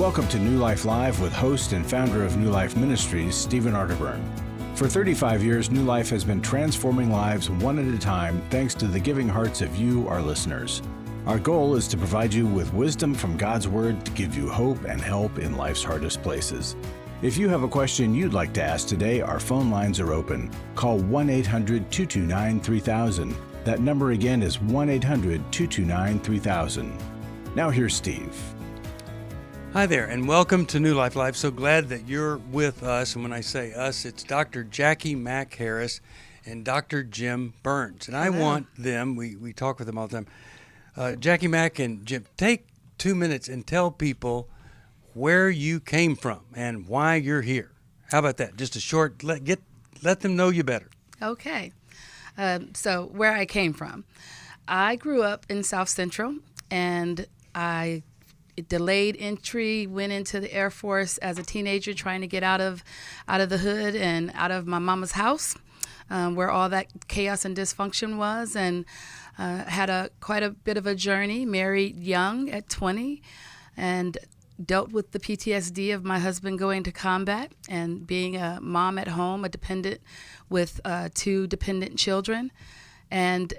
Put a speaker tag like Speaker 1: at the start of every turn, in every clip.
Speaker 1: Welcome to New Life Live with host and founder of New Life Ministries, Stephen Arterburn. For 35 years, New Life has been transforming lives one at a time thanks to the giving hearts of you, our listeners. Our goal is to provide you with wisdom from God's Word to give you hope and help in life's hardest places. If you have a question you'd like to ask today, our phone lines are open. Call 1-800-229-3000. That number again is 1-800-229-3000. Now here's Steve.
Speaker 2: Hi there, and welcome to New Life Live. So glad that you're with us. And when I say us, it's Dr. Jacqui Mack-Harris and Dr. Jim Burns. And I want them, we talk with them all the time. Jacqui Mack and Jim, take 2 minutes and tell people where you came from and why you're here. How about that? Just a short, let them know you better.
Speaker 3: Okay. So where I came from. I grew up in South Central, and I delayed entry, went into the Air Force as a teenager trying to get out of the hood and out of my mama's house, where all that chaos and dysfunction was, and had quite a bit of a journey, married young at 20, and dealt with the PTSD of my husband going to combat and being a mom at home, a dependent with 2 dependent children, and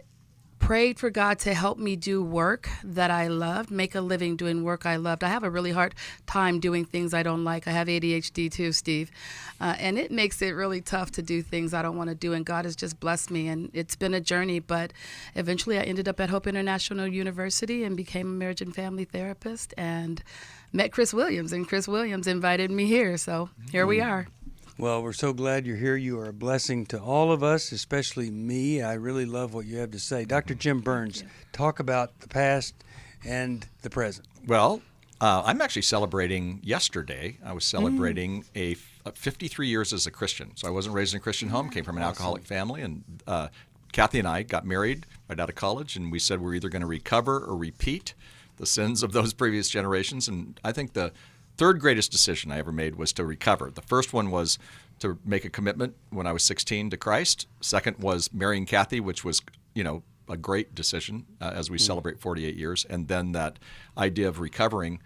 Speaker 3: prayed for God to help me do work that I loved, make a living doing work I loved. I have a really hard time doing things I don't like. I have ADHD too, Steve. And it makes it really tough to do things I don't want to do. And God has just blessed me. And it's been a journey. But eventually I ended up at Hope International University and became a marriage and family therapist and met Chris Williams. And Chris Williams invited me here. So here we are.
Speaker 2: Well, we're so glad you're here. You are a blessing to all of us, especially me. I really love what you have to say. Dr. Jim Burns, talk about the past and the present.
Speaker 4: Well, I'm actually celebrating yesterday. I was celebrating 53 years as a Christian. So I wasn't raised in a Christian home, came from an alcoholic family, and Kathy and I got married right out of college, and we said we're either going to recover or repeat the sins of those previous generations. And I think the third greatest decision I ever made was to recover. The first one was to make a commitment when I was 16 to Christ. Second was marrying Kathy, which was, a great decision as we celebrate 48 years. And then that idea of recovering.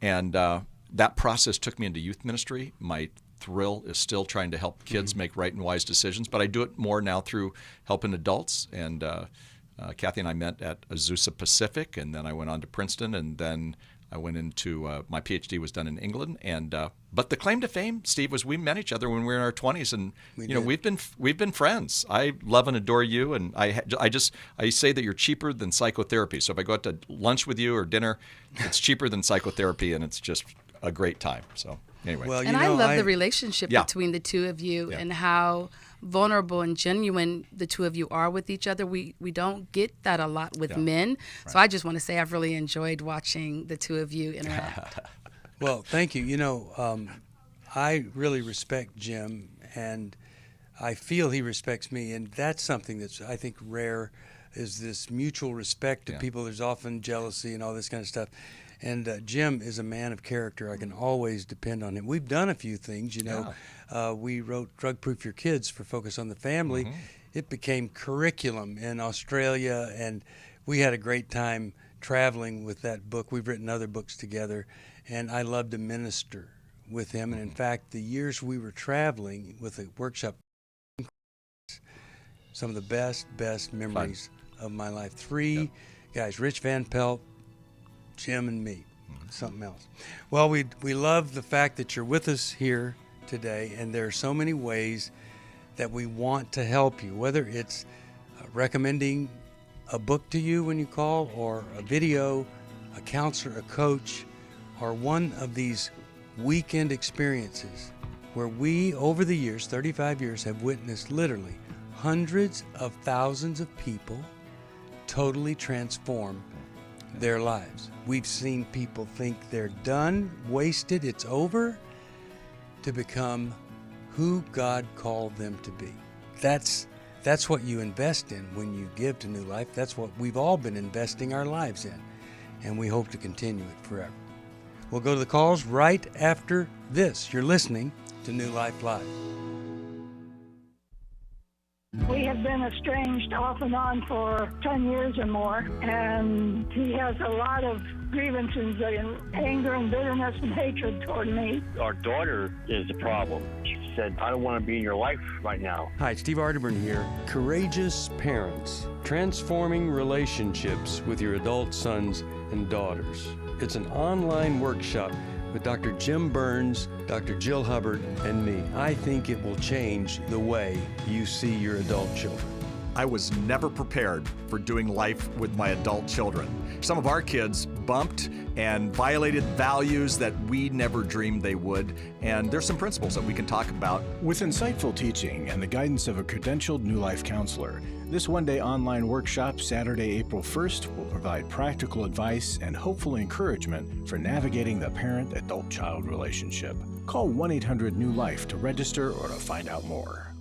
Speaker 4: And that process took me into youth ministry. My thrill is still trying to help kids make right and wise decisions, but I do it more now through helping adults. And Kathy and I met at Azusa Pacific, and then I went on to Princeton, and then I went into my PhD was done in England, and but the claim to fame, Steve, was we met each other when we were in our 20s, and we've been friends. I love and adore you, and I say that you're cheaper than psychotherapy. So if I go out to lunch with you or dinner, it's cheaper than psychotherapy, and it's just a great time. So anyway,
Speaker 3: well, I love the relationship between the two of you and how vulnerable and genuine the two of you are with each other. We don't get that a lot with men. Right. So I just want to say I've really enjoyed watching the two of you interact.
Speaker 2: Well, thank you. I really respect Jim, and I feel he respects me, and that's something that's, I think, rare, is this mutual respect to people. There's often jealousy and all this kind of stuff. And Jim is a man of character. I can always depend on him. We've done a few things, we wrote Drug Proof Your Kids for Focus on the Family. Mm-hmm. It became curriculum in Australia, and we had a great time traveling with that book. We've written other books together, and I love to minister with him. And in fact, the years we were traveling with a workshop, some of the best memories of my life. 3 guys, Rich Van Pelt, Jim, and me. Something else. Well, we love the fact that you're with us here today, and there are so many ways that we want to help you, whether it's recommending a book to you when you call, or a video, a counselor, a coach, or one of these weekend experiences where we, over the years, 35 years, have witnessed literally hundreds of thousands of people totally transform their lives. We've seen people think they're done, wasted, it's over, to become who God called them to be. That's what you invest in when you give to New Life. That's what we've all been investing our lives in, and we hope to continue it forever. We'll go to the calls right after this. You're listening to New Life Live.
Speaker 5: We have been estranged off and on for 10 years or more, and he has a lot of grievances and anger and bitterness and hatred toward me.
Speaker 6: Our daughter is the problem. She said, I don't want to be in your life right now.
Speaker 7: Hi, Steve Arterburn here. Courageous Parents, Transforming Relationships with Your Adult Sons and Daughters. It's an online workshop with Dr. Jim Burns, Dr. Jill Hubbard, and me. I think it will change the way you see your adult children.
Speaker 4: I was never prepared for doing life with my adult children. Some of our kids bumped and violated values that we never dreamed they would, and there's some principles that we can talk about.
Speaker 1: With insightful teaching and the guidance of a credentialed New Life counselor, this one-day online workshop, Saturday, April 1st, will provide practical advice and hopeful encouragement for navigating the parent-adult-child relationship. Call 1-800-NEW-LIFE to register or to find out more.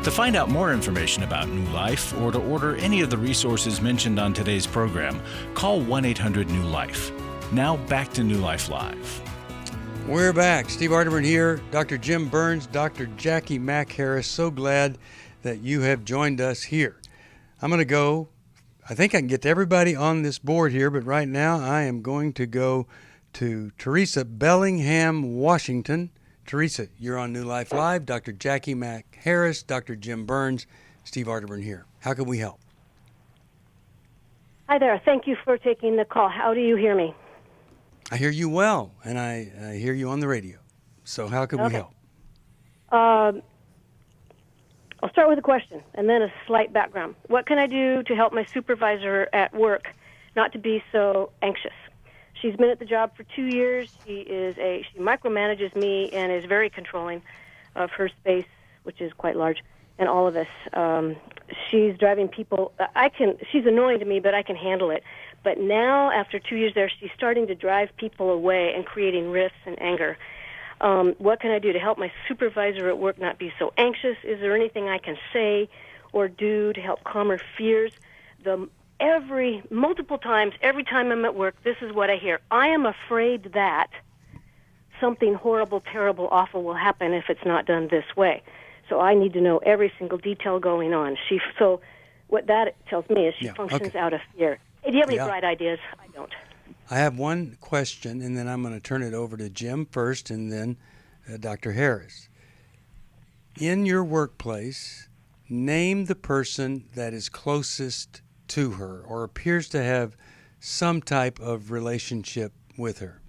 Speaker 1: To find out more information about New Life or to order any of the resources mentioned on today's program, call 1-800-NEW-LIFE. Now back to New Life Live.
Speaker 2: We're back. Steve Arterburn here, Dr. Jim Burns, Dr. Jacqui Mack-Harris. So glad that you have joined us here. I'm going to go, I think I can get to everybody on this board here, but right now I am going to go to Teresa, Bellingham, Washington. Teresa, you're on New Life Live. Dr. Jacqui Mack-Harris, Dr. Jim Burns, Steve Arterburn here. How can we help?
Speaker 8: Hi there. Thank you for taking the call. How do you hear me?
Speaker 2: I hear you well, and I hear you on the radio. So how can we help?
Speaker 8: I'll start with a question and then a slight background. What can I do to help my supervisor at work not to be so anxious? She's been at the job for 2 years. She micromanages me and is very controlling of her space, which is quite large, and all of us. She's driving people. She's annoying to me, but I can handle it. But now, after 2 years there, she's starting to drive people away and creating rifts and anger. What can I do to help my supervisor at work not be so anxious? Is there anything I can say or do to help calm her fears? Multiple times, every time I'm at work, this is what I hear. I am afraid that something horrible, terrible, awful will happen if it's not done this way. So I need to know every single detail going on. So what that tells me is she functions out of fear. Hey, do you have any bright ideas? I don't.
Speaker 2: I have one question, and then I'm going to turn it over to Jim first, and then Dr. Harris. In your workplace, name the person that is closest to her or appears to have some type of relationship with her.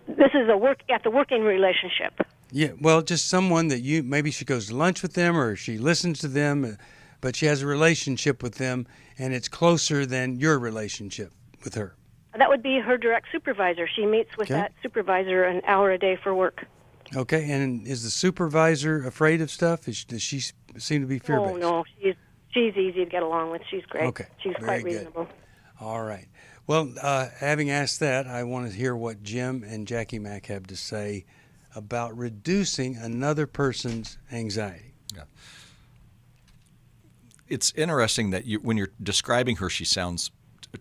Speaker 8: This is the working relationship.
Speaker 2: Yeah, well, just someone that maybe she goes to lunch with them or she listens to them, but she has a relationship with them, and it's closer than your relationship with her.
Speaker 8: That would be her direct supervisor. She meets with that supervisor an hour a day for work.
Speaker 2: Okay, and is the supervisor afraid of stuff? Does she seem to be fear-based?
Speaker 8: Oh, no, she's easy to get along with. She's great.
Speaker 2: Okay,
Speaker 8: she's quite reasonable.
Speaker 2: Good. All right. Well, having asked that, I want to hear what Jim and Jacqui Mack have to say about reducing another person's anxiety.
Speaker 4: Yeah. It's interesting that when you're describing her, she sounds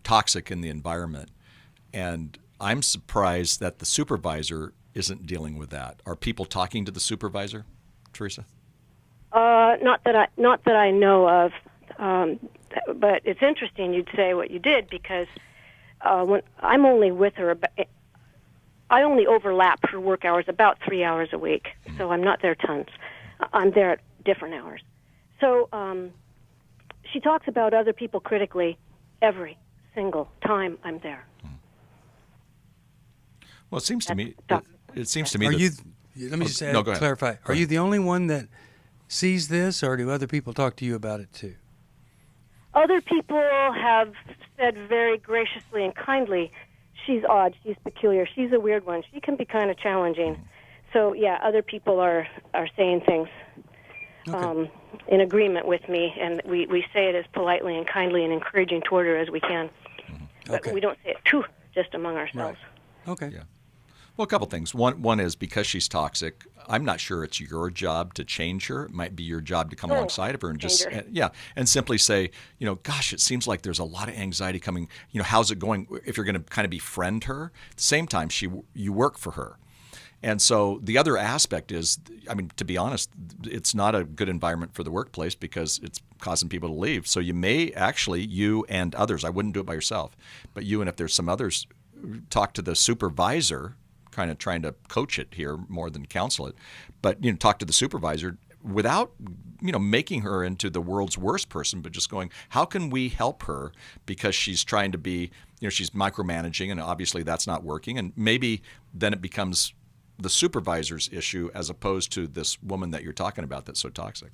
Speaker 4: toxic in the environment. And I'm surprised that the supervisor isn't dealing with that. Are people talking to the supervisor, Teresa?
Speaker 8: Not that I know of. But it's interesting you'd say what you did, because when I'm only with her, I only overlap her work hours about 3 hours a week, so I'm not there tons. I'm there at different hours. So she talks about other people critically every single time I'm there.
Speaker 4: Well, it seems to me. It seems to me.
Speaker 2: Let me just clarify. Are you the only one that sees this, or do other people talk to you about it too?
Speaker 8: Other people have said very graciously and kindly, she's odd, she's peculiar, she's a weird one, she can be kind of challenging. So, yeah, other people are saying things in agreement with me, and we say it as politely and kindly and encouraging toward her as we can. But we don't say it to her, just among ourselves.
Speaker 2: Right. Okay.
Speaker 4: Yeah. Well, a couple things. One is because she's toxic, I'm not sure it's your job to change her. It might be your job to come alongside of her and just, and simply say, gosh, it seems like there's a lot of anxiety coming. How's it going? If you're going to kind of befriend her, at the same time, you work for her. And so the other aspect is, to be honest, it's not a good environment for the workplace because it's causing people to leave. So you may actually, you and others, I wouldn't do it by yourself, but you and if there's some others, talk to the supervisor, kind of trying to coach it here more than counsel it, but talk to the supervisor without making her into the world's worst person, but just going, how can we help her because she's trying to be, she's micromanaging and obviously that's not working, and maybe then it becomes the supervisor's issue as opposed to this woman that you're talking about that's so toxic.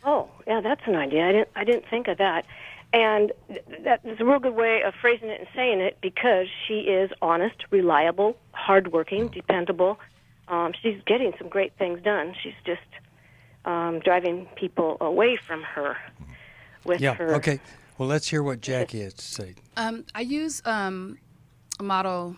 Speaker 8: Oh, yeah, that's an idea. I didn't think of that. And that's a real good way of phrasing it and saying it, because she is honest, reliable, hardworking, dependable. She's getting some great things done. She's just driving people away from her with her.
Speaker 2: Okay. Well, let's hear what Jacqui has to say.
Speaker 3: I use a model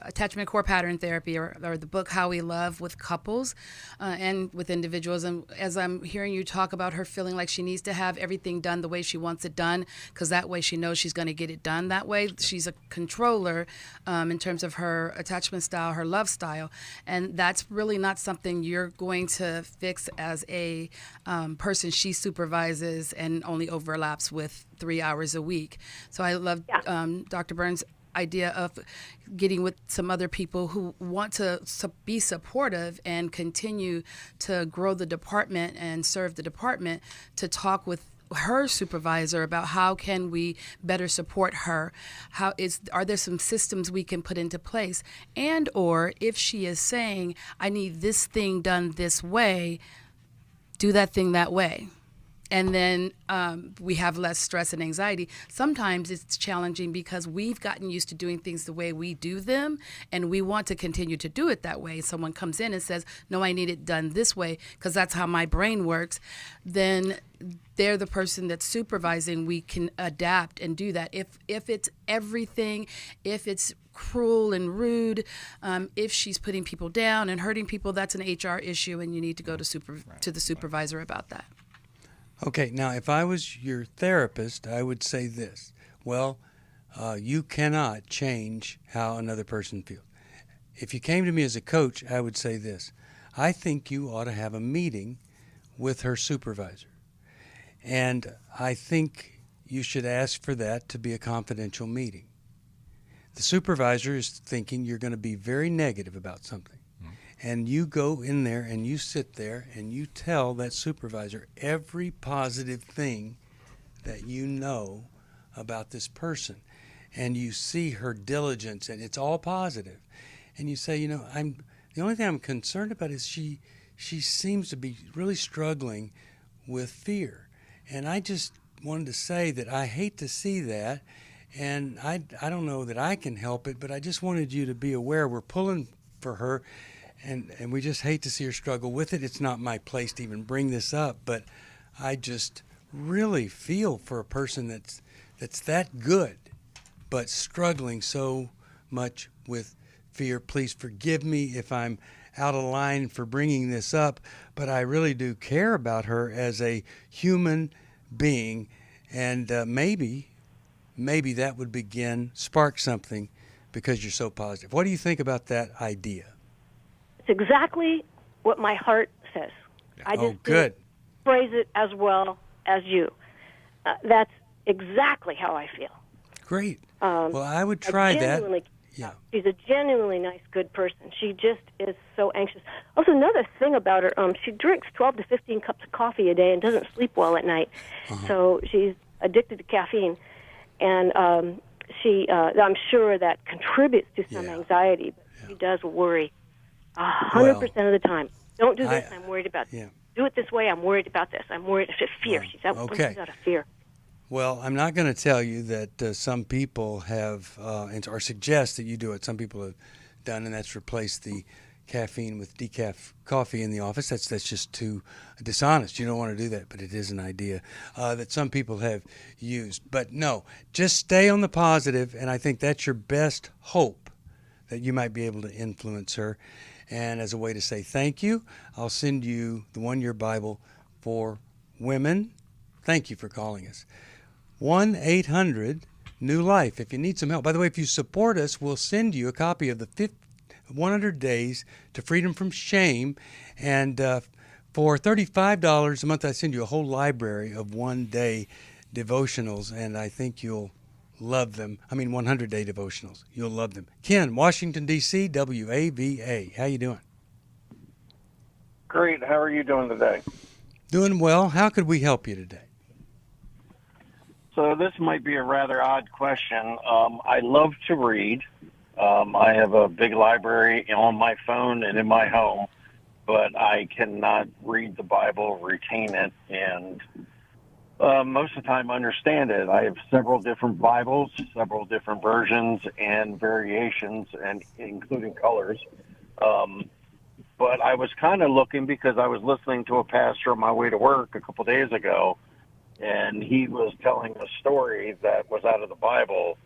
Speaker 3: attachment core pattern therapy, or the book How We Love, with couples and with individuals. And as I'm hearing you talk about her feeling like she needs to have everything done the way she wants it done, because that way she knows she's going to get it done that way. She's a controller in terms of her attachment style, her love style. And that's really not something you're going to fix as a person she supervises and only overlaps with 3 hours a week. So I love Dr. Burns' idea of getting with some other people who want to be supportive and continue to grow the department and serve the department, to talk with her supervisor about how can we better support her, are there some systems we can put into place, and or if she is saying, I need this thing done this way, do that thing that way. And then we have less stress and anxiety. Sometimes it's challenging because we've gotten used to doing things the way we do them, and we want to continue to do it that way. Someone comes in and says, no, I need it done this way because that's how my brain works. Then they're the person that's supervising. We can adapt and do that. If it's everything, if it's cruel and rude, if she's putting people down and hurting people, that's an HR issue, and you need to go to the supervisor about that.
Speaker 2: Okay, now if I was your therapist, I would say this. Well, you cannot change how another person feels. If you came to me as a coach, I would say this. I think you ought to have a meeting with her supervisor. And I think you should ask for that to be a confidential meeting. The supervisor is thinking you're going to be very negative about something. And you go in there and you sit there and you tell that supervisor every positive thing that you know about this person. And you see her diligence, and it's all positive. And you say, the only thing I'm concerned about is she seems to be really struggling with fear. And I just wanted to say that I hate to see that. And I don't know that I can help it, but I just wanted you to be aware we're pulling for her. And we just hate to see her struggle with it. It's not my place to even bring this up, but I just really feel for a person that's that good, but struggling so much with fear. Please forgive me if I'm out of line for bringing this up, but I really do care about her as a human being, and maybe that would spark something because you're so positive. What do you think about that idea?
Speaker 8: It's exactly what my heart says. I just
Speaker 2: good.
Speaker 8: Phrase it as well as you. That's exactly how I feel.
Speaker 2: Great. Well, I would try that. Yeah.
Speaker 8: She's a genuinely nice, good person. She just is so anxious. Also, another thing about her, she drinks 12 to 15 cups of coffee a day and doesn't sleep well at night. So she's addicted to caffeine. And I'm sure that contributes to some anxiety, but she does worry 100% of the time. Don't do this, I'm worried about this. Do it this way, I'm worried about this. I'm worried about fear. She's out of fear.
Speaker 2: Well, I'm not going to tell you that some people have, or suggest that you do it. Some people have done, and that's replaced the caffeine with decaf coffee in the office. That's just too dishonest. You don't want to do that, but it is an idea that some people have used. But no, just stay on the positive, and I think that's your best hope that you might be able to influence her. And as a way to say thank you, I'll send you the 1-year Bible for women. Thank you for calling us. 1-800-NEW-LIFE if you need some help. By the way, if you support us, we'll send you a copy of the 100 Days to Freedom from Shame. And for $35 a month, I send you a whole library of 1-day devotionals, and I think you'll love them. 100-day devotionals. You'll love them. Ken, Washington, D.C., WAVA. How you doing?
Speaker 9: Great. How are you doing today?
Speaker 2: Doing well. How could we help you today?
Speaker 9: So this might be a rather odd question. I love to read. I have a big library on my phone and in my home, but I cannot read the Bible, retain it, and most of the time understand it. I have several different Bibles, several different versions and variations, and including colors. But I was kind of looking because I was listening to a pastor on my way to work a couple days ago, and he was telling a story that was out of the Bible,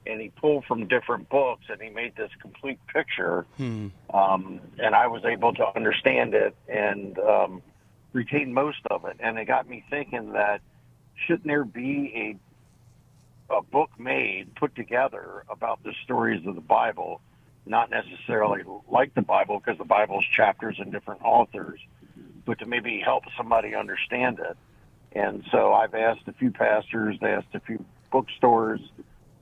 Speaker 9: and he pulled from different books, and he made this complete picture, and I was able to understand it and retain most of it. And it got me thinking that shouldn't there be a book made, put together about the stories of the Bible, not necessarily like the Bible, because the Bible's chapters and different authors, but to maybe help somebody understand it. And so I've asked a few pastors, asked a few bookstores,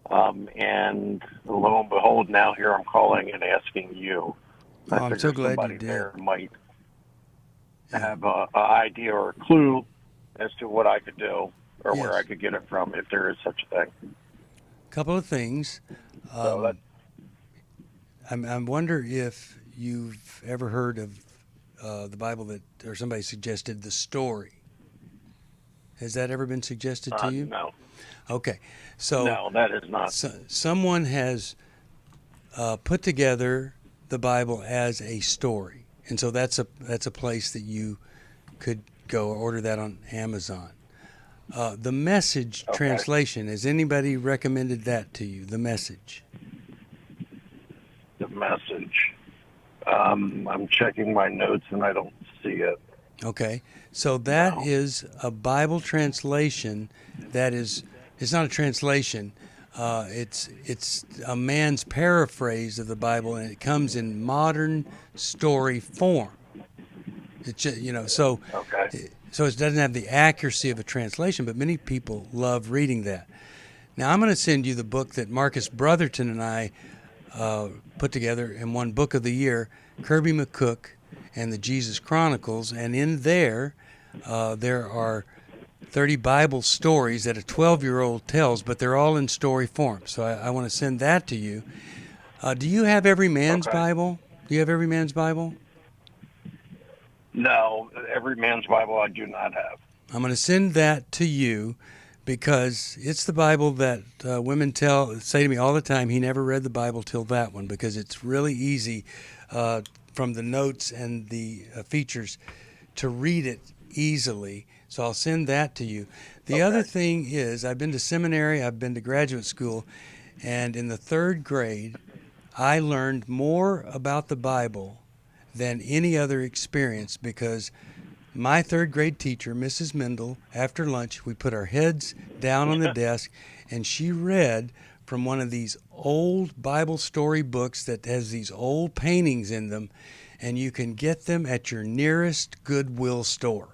Speaker 9: and lo and behold, now here I'm calling and asking you.
Speaker 2: I'm so glad
Speaker 9: somebody
Speaker 2: you did.
Speaker 9: there might have an idea or a clue as to what I could do or where I could get it from, if there is such a thing.
Speaker 2: A couple of things. I wonder if you've ever heard of the Bible or somebody suggested the story. Has that ever been suggested to you?
Speaker 9: No.
Speaker 2: Okay. So
Speaker 9: no, that is not.
Speaker 2: Someone has put together the Bible as a story, and so that's a place that you could go order that on Amazon. The Message translation, has anybody recommended that to you? The Message.
Speaker 9: The Message. I'm checking my notes and I don't see it.
Speaker 2: Okay, so that is a Bible translation that is, it's not a translation, it's a man's paraphrase of the Bible, and it comes in modern story form. It's just, so it doesn't have the accuracy of a translation, but many people love reading that. Now I'm going to send you the book that Marcus Brotherton and I put together in one book of the year, Kirby McCook and the Jesus Chronicles, and in there are 30 Bible stories that a 12-year-old tells, but they're all in story form. So I want to send that to you. Do you have Every Man's Bible? Do you have Every Man's Bible?
Speaker 9: No, Every Man's Bible I do not have.
Speaker 2: I'm going to send that to you because it's the Bible that women say to me all the time, he never read the Bible till that one, because it's really easy from the notes and the features to read it easily. So I'll send that to you. The other thing is, I've been to seminary, I've been to graduate school, and in the 3rd grade, I learned more about the Bible than any other experience, because my 3rd grade teacher, Mrs. Mendel, after lunch, we put our heads down on the desk, and she read from one of these old Bible story books that has these old paintings in them, and you can get them at your nearest Goodwill store.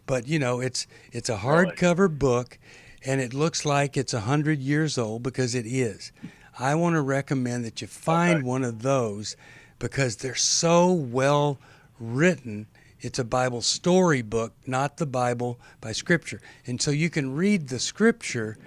Speaker 2: But, it's a hardcover book, and it looks like it's 100 years old, because it is. I want to recommend that you find one of those, because they're so well written. It's a Bible story book, not the Bible by Scripture. And so you can read the Scripture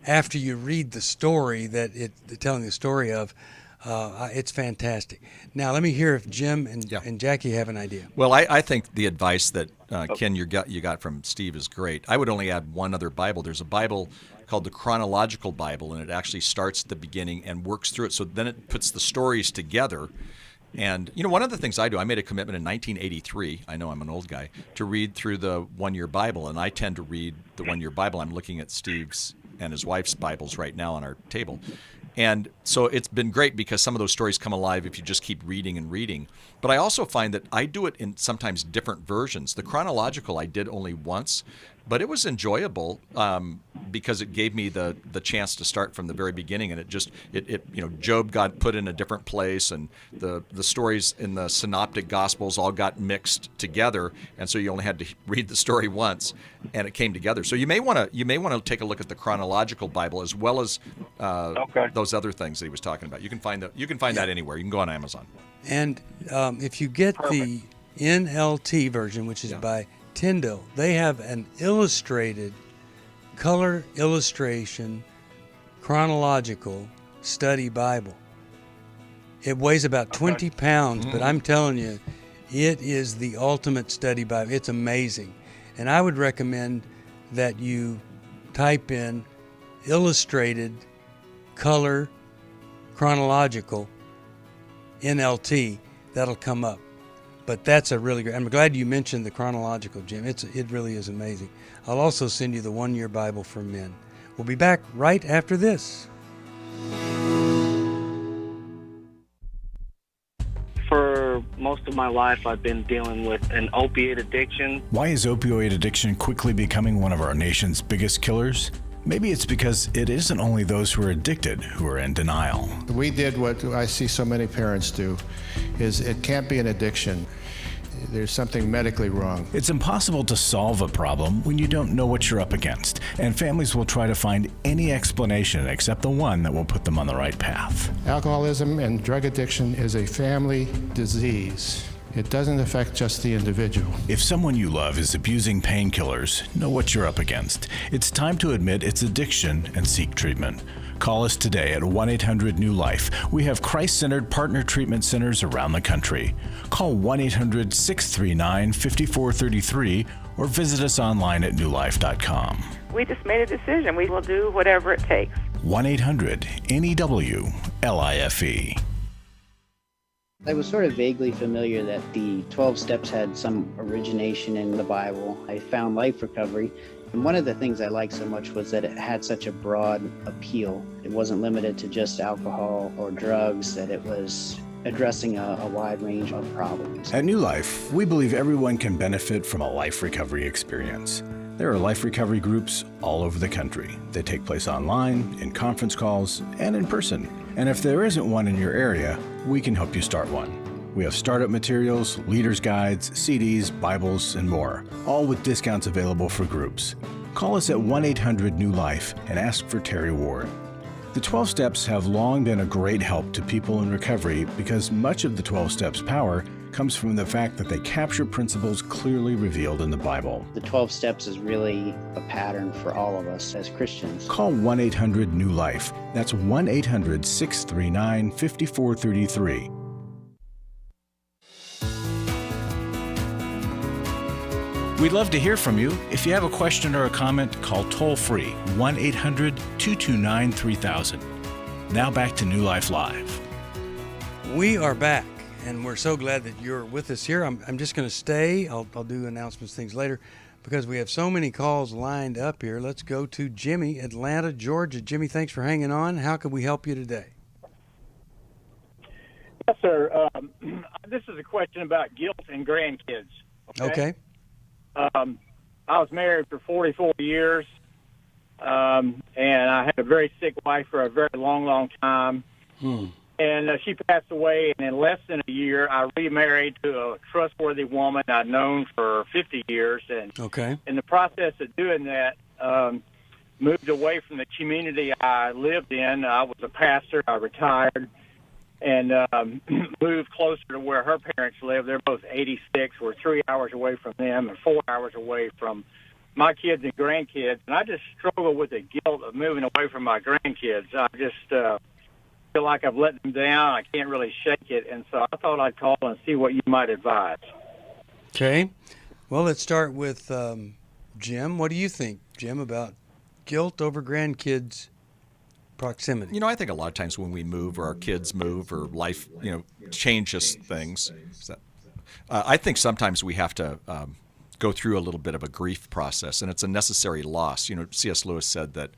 Speaker 2: after you read the story that it's telling the story of. It's fantastic. Now, let me hear if Jim and Jackie have an idea.
Speaker 4: Well, I think the advice that, Ken, you got from Steve is great. I would only add one other Bible. There's a Bible called the Chronological Bible, and it actually starts at the beginning and works through it. So then it puts the stories together. And, one of the things I do, I made a commitment in 1983, I know I'm an old guy, to read through the 1-year Bible. And I tend to read the 1-year Bible. I'm looking at Steve's and his wife's Bibles right now on our table. And so it's been great because some of those stories come alive if you just keep reading and reading. But I also find that I do it in sometimes different versions. The chronological I did only once, but it was enjoyable because it gave me the chance to start from the very beginning. And it Job got put in a different place, and the stories in the synoptic gospels all got mixed together, and so you only had to read the story once, and it came together. So you may want to take a look at the chronological Bible as well as those other things that he was talking about. You can find that anywhere. You can go on Amazon.
Speaker 2: And if you get the NLT version, which is by Tyndale, they have an illustrated, color illustration, chronological study Bible. It weighs about 20 pounds, but I'm telling you, it is the ultimate study Bible. It's amazing. And I would recommend that you type in illustrated, color, chronological, NLT. That'll come up. But that's a really great. I'm glad you mentioned the chronological, Jim. It really is amazing. I'll also send you the 1-year Bible for men. We'll be back right after this.
Speaker 10: For most of my life, I've been dealing with an opiate addiction.
Speaker 1: Why is opioid addiction quickly becoming one of our nation's biggest killers? Maybe it's because it isn't only those who are addicted who are in denial.
Speaker 11: We did what I see so many parents do, is it can't be an addiction. There's something medically wrong.
Speaker 1: It's impossible to solve a problem when you don't know what you're up against, and families will try to find any explanation except the one that will put them on the right path.
Speaker 11: Alcoholism and drug addiction is a family disease. It doesn't affect just the individual.
Speaker 1: If someone you love is abusing painkillers, know what you're up against. It's time to admit it's addiction and seek treatment. Call us today at 1-800-NEW-LIFE. We have Christ-centered partner treatment centers around the country. Call 1-800-639-5433 or visit us online at newlife.com.
Speaker 12: We just made a decision. We will do whatever it takes.
Speaker 1: 1-800-NEW-LIFE.
Speaker 13: I was sort of vaguely familiar that the 12 steps had some origination in the Bible. I found Life Recovery, and one of the things I liked so much was that it had such a broad appeal. It wasn't limited to just alcohol or drugs, that it was addressing a wide range of problems.
Speaker 1: At New Life, we believe everyone can benefit from a life recovery experience. There are life recovery groups all over the country. They take place online, in conference calls, and in person. And if there isn't one in your area, we can help you start one. We have startup materials, leaders' guides, CDs, Bibles, and more, all with discounts available for groups. Call us at 1-800-NEW-LIFE and ask for Terry Ward. The 12 Steps have long been a great help to people in recovery because much of the 12 Steps' power comes from the fact that they capture principles clearly revealed in the Bible.
Speaker 13: The 12 steps is really a pattern for all of us as Christians.
Speaker 1: Call 1-800-NEW-LIFE. That's 1-800-639-5433. We'd love to hear from you. If you have a question or a comment, call toll-free 1-800-229-3000. Now back to New Life Live.
Speaker 2: We are back, and we're so glad that you're with us here. I'm just going to stay. I'll do announcements, things later, because we have so many calls lined up here. Let's go to Jimmy, Atlanta, Georgia. Jimmy, thanks for hanging on. How can we help you today?
Speaker 14: Yes, sir. This is a question about guilt and grandkids.
Speaker 2: Okay.
Speaker 14: I was married for 44 years, and I had a very sick wife for a very long, long time. And she passed away, and in less than a year, I remarried to a trustworthy woman I'd known for 50 years. And in the process of doing that, moved away from the community I lived in. I was a pastor. I retired and moved closer to where her parents live. They're both 86. We're 3 hours away from them and 4 hours away from my kids and grandkids. And I just struggle with the guilt of moving away from my grandkids. I just feel like I've let them down. I can't really shake it. And so I thought I'd call and see what you might advise.
Speaker 2: Okay. Well, let's start with Jim. What do you think, Jim, about guilt over grandkids' proximity?
Speaker 4: You know, I think a lot of times when we move or our kids move or life, changes things, I think sometimes we have to go through a little bit of a grief process, and it's a necessary loss. C.S. Lewis said that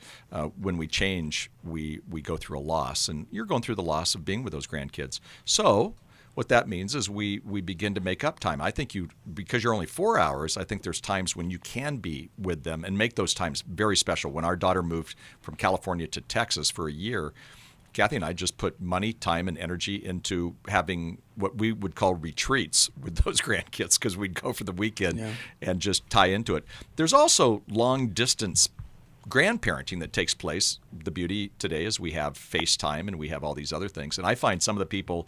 Speaker 4: when we change, we go through a loss, and you're going through the loss of being with those grandkids. So what that means is we begin to make up time. I think because you're only 4 hours, I think there's times when you can be with them and make those times very special. When our daughter moved from California to Texas for a year, Kathy and I just put money, time, and energy into having what we would call retreats with those grandkids, because we'd go for the weekend and just tie into it. There's also long-distance grandparenting that takes place. The beauty today is we have FaceTime and we have all these other things. And I find some of the people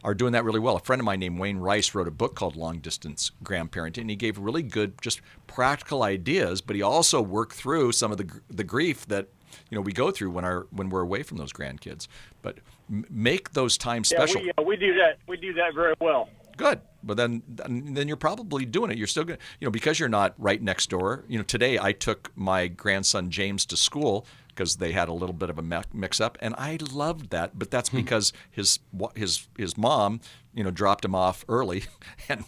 Speaker 4: are doing that really well. A friend of mine named Wayne Rice wrote a book called Long Distance Grandparenting, and he gave really good, just practical ideas, but he also worked through some of the grief that we go through when we're away from those grandkids. But make those times special.
Speaker 14: We do that. We do that very well.
Speaker 4: Good. But then you're probably doing it. You're still going to, because you're not right next door. Today I took my grandson James to school because they had a little bit of a mix-up, and I loved that. But that's because his mom, dropped him off early, and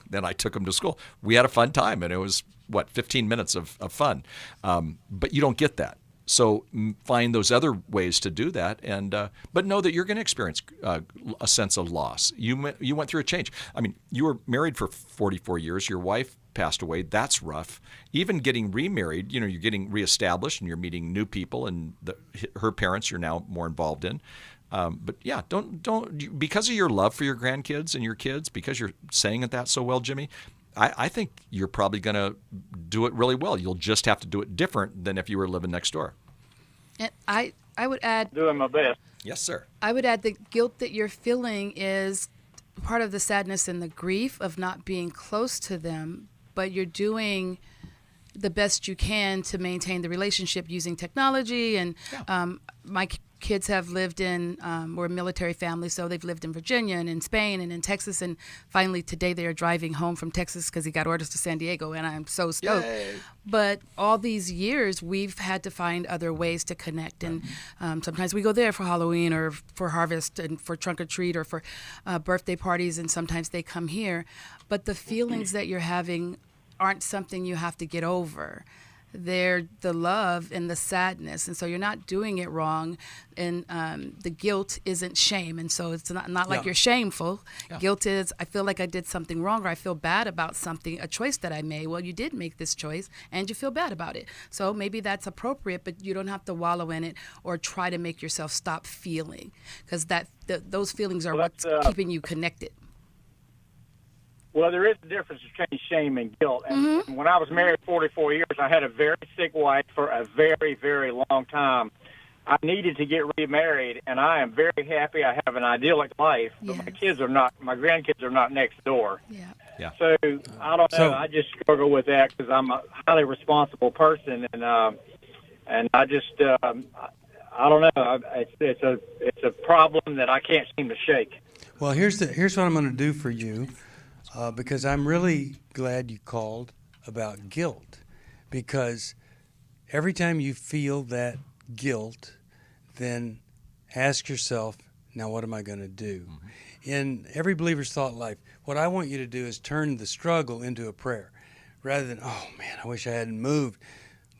Speaker 4: then I took him to school. We had a fun time, and it was 15 minutes of fun. But you don't get that. So find those other ways to do that, and but know that you're going to experience a sense of loss. You went through a change. I mean, you were married for 44 years. Your wife passed away. That's rough. Even getting remarried, you're getting reestablished, and you're meeting new people, and her parents you're now more involved in. But yeah, don't because of your love for your grandkids and your kids, because you're saying it that so well, Jimmy. I think you're probably going to do it really well. You'll just have to do it different than if you were living next door.
Speaker 3: And I would add...
Speaker 14: Doing my best.
Speaker 4: Yes, sir.
Speaker 3: I would add the guilt that you're feeling is part of the sadness and the grief of not being close to them, but you're doing the best you can to maintain the relationship using technology. And my kids have lived in, we're a military family, so they've lived in Virginia and in Spain and in Texas. And finally today they are driving home from Texas because he got orders to San Diego, and I'm so stoked. Yay. But all these years we've had to find other ways to connect. And sometimes we go there for Halloween or for harvest and for trunk or treat or for birthday parties, and sometimes they come here. But the feelings that you're having aren't something you have to get over. They're the love and the sadness, and so you're not doing it wrong, and the guilt isn't shame, and so it's not like you're shameful. Guilt is, I feel like I did something wrong, or I feel bad about something, a choice that I made. Well, you did make this choice, and you feel bad about it, so maybe that's appropriate, but you don't have to wallow in it or try to make yourself stop feeling, because those feelings are what's keeping you connected.
Speaker 14: Well, there is a difference between shame and guilt. And when I was married 44 years, I had a very sick wife for a very, very long time. I needed to get remarried, and I am very happy. I have an idyllic life, but my grandkids are not next door. So I don't know. I just struggle with that because I'm a highly responsible person, and I just I don't know. It's a problem that I can't seem to shake.
Speaker 2: Well, here's what I'm going to do for you. Because I'm really glad you called about guilt, because every time you feel that guilt, then ask yourself, now what am I going to do? In every believer's thought life, what I want you to do is turn the struggle into a prayer, rather than, oh man, I wish I hadn't moved.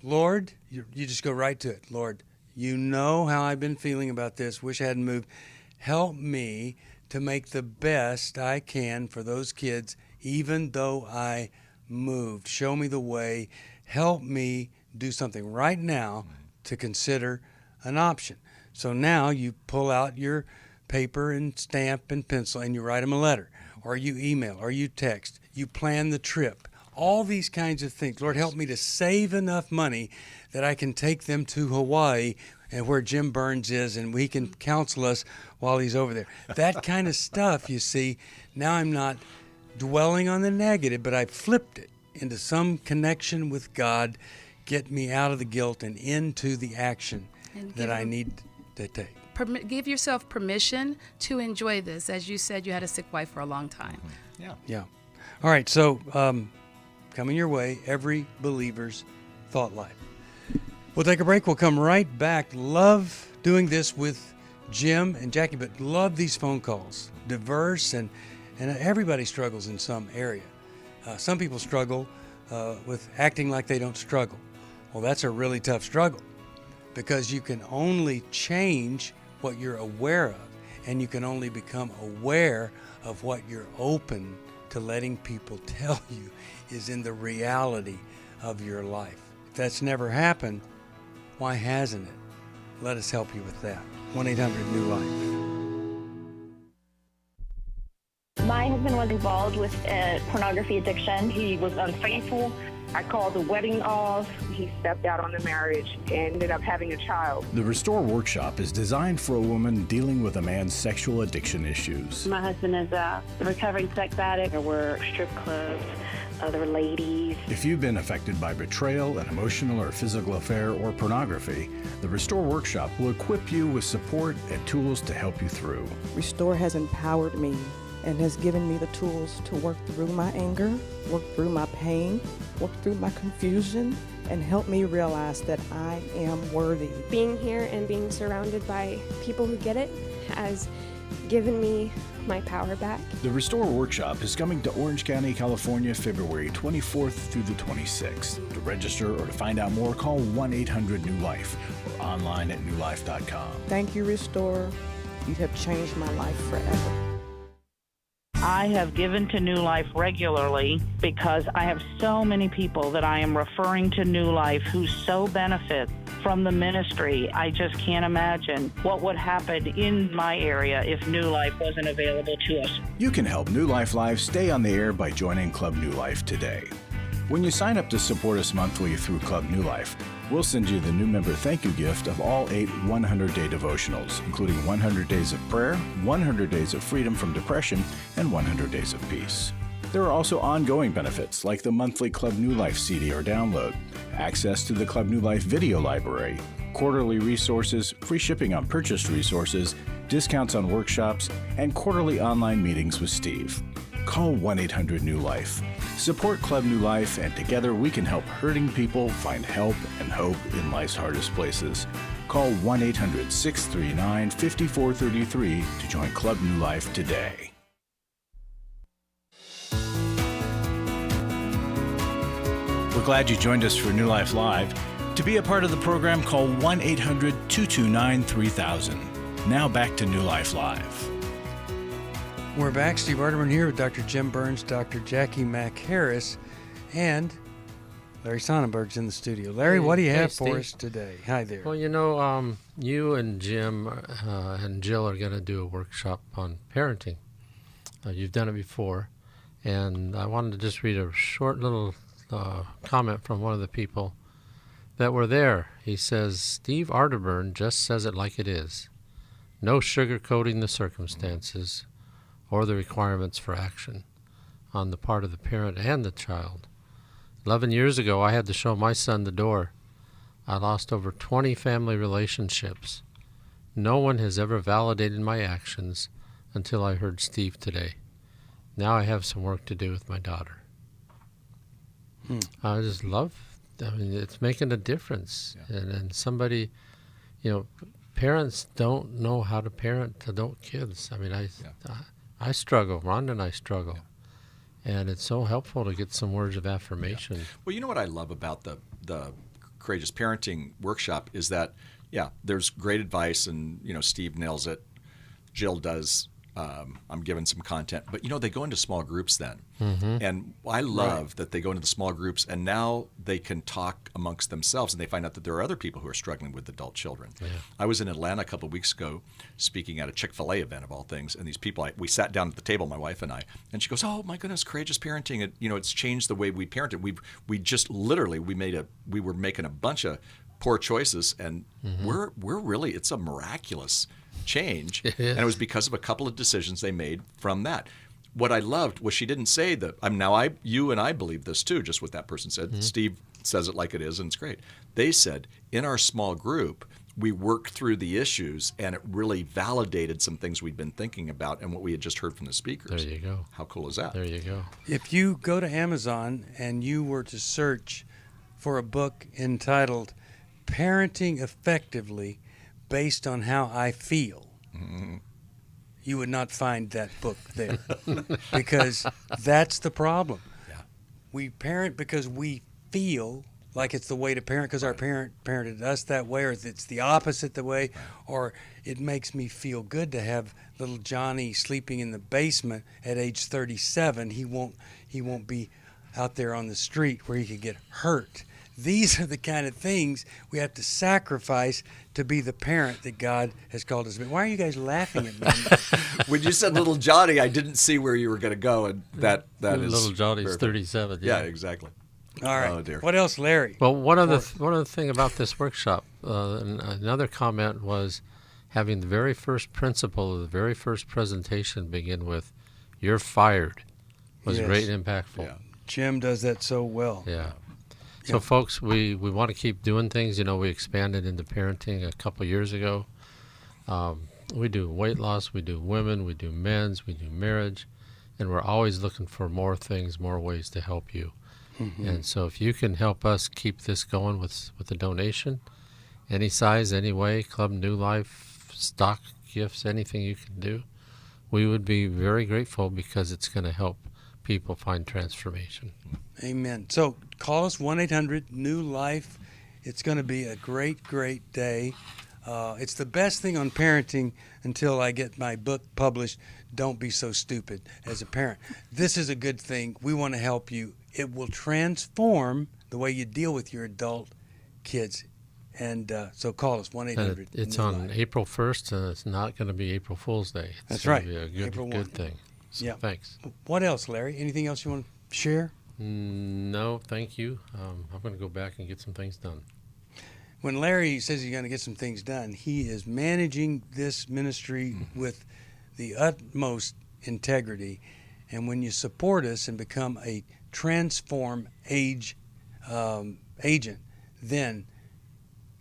Speaker 2: Lord, you just go right to it. Lord, you know how I've been feeling about this, wish I hadn't moved. Help me to make the best I can for those kids, even though I moved. Show me the way. Help me do something right now to consider an option. So now you pull out your paper and stamp and pencil, and you write them a letter, or you email, or you text. You plan the trip. All these kinds of things. Lord, help me to save enough money that I can take them to Hawaii, and where Jim Burns is, and he can counsel us while he's over there. That kind of stuff, you see. Now I'm not dwelling on the negative, but I flipped it into some connection with God, get me out of the guilt and into the action that I need to take.
Speaker 3: Give yourself permission to enjoy this. As you said, you had a sick wife for a long time.
Speaker 2: Yeah. All right, so coming your way, every believer's thought life. We'll take a break. We'll come right back. Love doing this with Jim and Jacqui, but love these phone calls. Diverse, and everybody struggles in some area. Some people struggle with acting like they don't struggle. Well, that's a really tough struggle, because you can only change what you're aware of, and you can only become aware of what you're open to letting people tell you is in the reality of your life. If that's never happened, why hasn't it? Let us help you with that. 1-800-NEW-LIFE.
Speaker 15: My husband was involved with a pornography addiction. He was unfaithful. I called the wedding off. He stepped out on the marriage and ended up having a child.
Speaker 1: The Restore Workshop is designed for a woman dealing with a man's sexual addiction issues.
Speaker 16: My husband is a recovering sex addict. There were strip clubs, other ladies.
Speaker 1: If you've been affected by betrayal, an emotional or physical affair, or pornography, the Restore Workshop will equip you with support and tools to help you through.
Speaker 17: Restore has empowered me and has given me the tools to work through my anger, work through my pain, work through my confusion, and help me realize that I am worthy.
Speaker 18: Being here and being surrounded by people who get it has given me my power back.
Speaker 1: The Restore Workshop is coming to Orange County, California, February 24th through the 26th. To register or to find out more, call 1-800-NEW-LIFE or online at newlife.com.
Speaker 17: Thank you, Restore. You have changed my life forever.
Speaker 19: I have given to New Life regularly because I have so many people that I am referring to New Life who so benefit from the ministry. I just can't imagine what would happen in my area if New Life wasn't available to us.
Speaker 1: You can help New Life Live stay on the air by joining Club New Life today. When you sign up to support us monthly through Club New Life, we'll send you the new member thank you gift of all 8 100-day devotionals, including 100 Days of Prayer, 100 Days of Freedom from Depression, and 100 Days of Peace. There are also ongoing benefits like the monthly Club New Life CD or download, access to the Club New Life video library, quarterly resources, free shipping on purchased resources, discounts on workshops, and quarterly online meetings with Steve. Call 1-800-NEW-LIFE. Support Club New Life, and together we can help hurting people find help and hope in life's hardest places. Call 1-800-639-5433 to join Club New Life today. We're glad you joined us for New Life Live. To be a part of the program, call 1-800-229-3000. Now back to New Life Live.
Speaker 2: We're back. Steve Arterburn here with Dr. Jim Burns, Dr. Jacqui Mack-Harris, and Larry Sonnenberg's in the studio. Larry, what do you have for us today? Hi there.
Speaker 20: Well, you know, you and Jim and Jill are going to do a workshop on parenting. You've done it before, and I wanted to just read a short little comment from one of the people that were there. He says, Steve Arterburn just says it like it is. No sugarcoating the circumstances or the requirements for action on the part of the parent and the child. 11 years ago, I had to show my son the door. I lost over 20 family relationships. No one has ever validated my actions until I heard Steve today. Now I have some work to do with my daughter. I just love, it's making a difference. Yeah. And somebody, parents don't know how to parent adult kids. I struggle. Rhonda and I struggle. Yeah. And it's so helpful to get some words of affirmation.
Speaker 4: Yeah. Well, you know what I love about the Courageous Parenting Workshop is that, there's great advice, and, Steve nails it. Jill does. I'm giving some content. But, they go into small groups then. Mm-hmm. And I love that they go into the small groups, and now they can talk amongst themselves, and they find out that there are other people who are struggling with adult children. Yeah. I was in Atlanta a couple of weeks ago speaking at a Chick-fil-A event of all things, and these people, we sat down at the table, my wife and I, and she goes, oh, my goodness, Courageous Parenting, it's changed the way we parented. We just literally, we were making a bunch of poor choices, and we're really, it's a miraculous change, and it was because of a couple of decisions they made from that. What I loved was she didn't say that. You and I believe this too, just what that person said. Mm-hmm. Steve says it like it is, and it's great. They said in our small group, we worked through the issues, and it really validated some things we'd been thinking about and what we had just heard from the speakers.
Speaker 20: There you go.
Speaker 4: How cool is that?
Speaker 20: There you go.
Speaker 2: If you go to Amazon and you were to search for a book entitled Parenting Effectively Based on How I Feel, you would not find that book there because that's the problem. Yeah. we parent because we feel like it's the way to parent because our parent parented us that way, or it's the opposite the way, or it makes me feel good to have little Johnny sleeping in the basement at age 37. He won't be out there on the street where he could get hurt. These are the kind of things we have to sacrifice to be the parent that God has called us to be. Why are you guys laughing at me?
Speaker 4: When you said little Johnny, I didn't see where you were going to go, and that is
Speaker 20: little Johnny's 37.
Speaker 4: Yeah, exactly.
Speaker 2: All right.
Speaker 4: Oh, dear.
Speaker 2: What else, Larry?
Speaker 20: Well, one other thing about this workshop, another comment was having the very first principle of the very first presentation begin with, "You're fired," was
Speaker 2: Yes.
Speaker 20: great and impactful.
Speaker 2: Yeah. Jim does that so well.
Speaker 20: Yeah. So, folks, we want to keep doing things. You know, we expanded into parenting a couple years ago. We do weight loss, we do women, we do men's, we do marriage, and we're always looking for more things, more ways to help you.
Speaker 2: Mm-hmm.
Speaker 20: And so if you can help us keep this going with a donation, any size, any way, Club New Life, stock gifts, anything you can do, we would be very grateful because it's going to help people find transformation.
Speaker 2: Amen. So call us 1-800-NEW-LIFE. It's going to be a great, great day. It's the best thing on parenting until I get my book published, Don't Be So Stupid as a Parent. This is a good thing. We want to help you. It will transform the way you deal with your adult kids. And so call us, 1-800.
Speaker 20: It's on April 1st, and it's not going to be April Fool's Day.
Speaker 2: That's right.
Speaker 20: Be a good thing. So
Speaker 2: yeah.
Speaker 20: Thanks.
Speaker 2: What else, Larry? Anything else you want to share?
Speaker 20: No, thank you. I'm going to go back and get some things done.
Speaker 2: When Larry says he's going to get some things done, he is managing this ministry with the utmost integrity. And when you support us and become a transform agent, then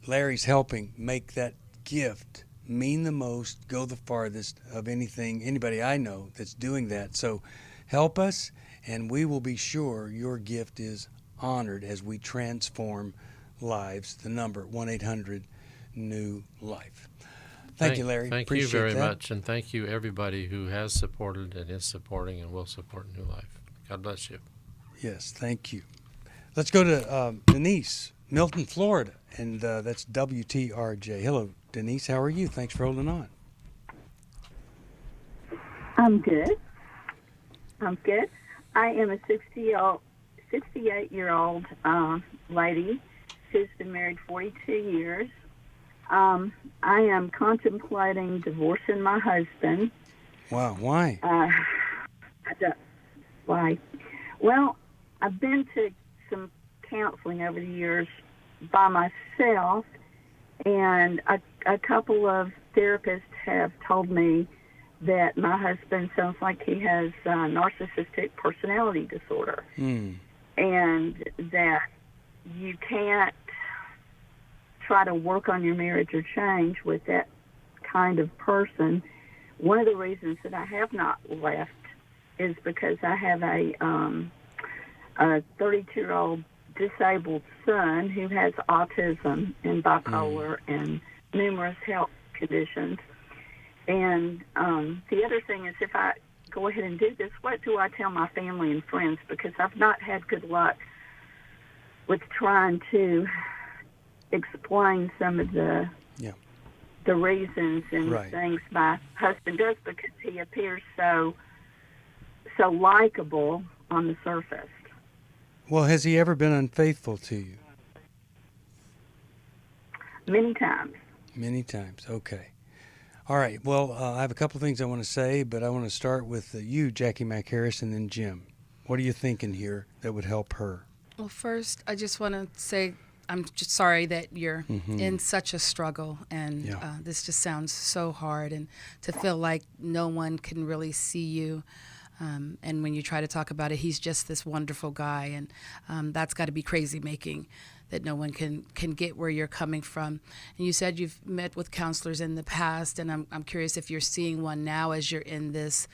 Speaker 2: Larry's helping make that gift mean the most, go the farthest of anybody I know that's doing that. So help us, and we will be sure your gift is honored as we transform lives. The number, 1-800-NEW-LIFE. Thank you, Larry.
Speaker 20: Thank
Speaker 2: Appreciate
Speaker 20: you very
Speaker 2: that.
Speaker 20: much, and thank you everybody who has supported and is supporting and will support New Life. God bless you.
Speaker 2: Yes, thank you. Let's go to Denise, Milton, Florida, and that's WTRJ. Hello, Denise. How are you? Thanks for holding on.
Speaker 21: I'm good. I am a 68-year-old lady who's been married 42 years. I am contemplating divorcing my husband.
Speaker 2: Wow, why?
Speaker 21: Why? Well, I've been to some counseling over the years by myself, and a couple of therapists have told me that my husband sounds like he has narcissistic personality disorder, and that you can't try to work on your marriage or change with that kind of person. One of the reasons that I have not left is because I have a 32-year-old disabled son who has autism and bipolar and numerous health conditions. And the other thing is, if I go ahead and do this, what do I tell my family and friends? Because I've not had good luck with trying to explain some of the reasons and things my husband does, because he appears so likable on the surface.
Speaker 2: Well, has he ever been unfaithful to you?
Speaker 21: Many times.
Speaker 2: Many times. Okay. All right. Well, I have a couple of things I want to say, but I want to start with you, Jacqui Mack-Harris, and then Jim. What are you thinking here that would help her?
Speaker 3: Well, first, I just want to say I'm just sorry that you're in such a struggle, and this just sounds so hard, and to feel like no one can really see you. And when you try to talk about it, he's just this wonderful guy, and that's got to be crazy making, that no one can get where you're coming from. And you said you've met with counselors in the past, and I'm curious if you're seeing one now as you're in this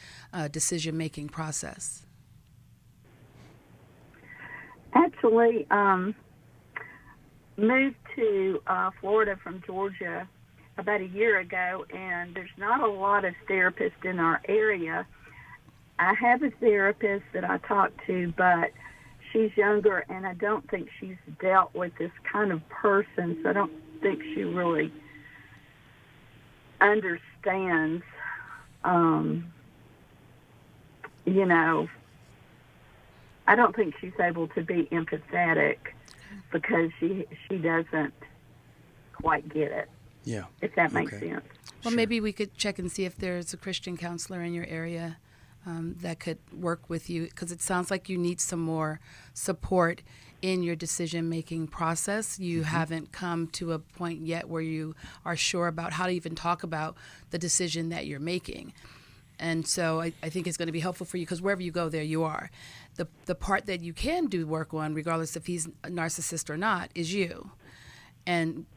Speaker 3: decision-making process.
Speaker 21: Actually, moved to Florida from Georgia about a year ago, and there's not a lot of therapists in our area. I have a therapist that I talk to, but she's younger, and I don't think she's dealt with this kind of person, so I don't think she really understands, you know, I don't think she's able to be empathetic because she doesn't quite get it.
Speaker 2: Yeah.
Speaker 21: If that makes sense.
Speaker 3: Well, maybe we could check and see if there's a Christian counselor in your area that could work with you, because it sounds like you need some more support in your decision-making process. You haven't come to a point yet where you are sure about how to even talk about the decision that you're making. And so I think it's going to be helpful for you, because wherever you go, there you are. The part that you can do work on, regardless if he's a narcissist or not, is you. And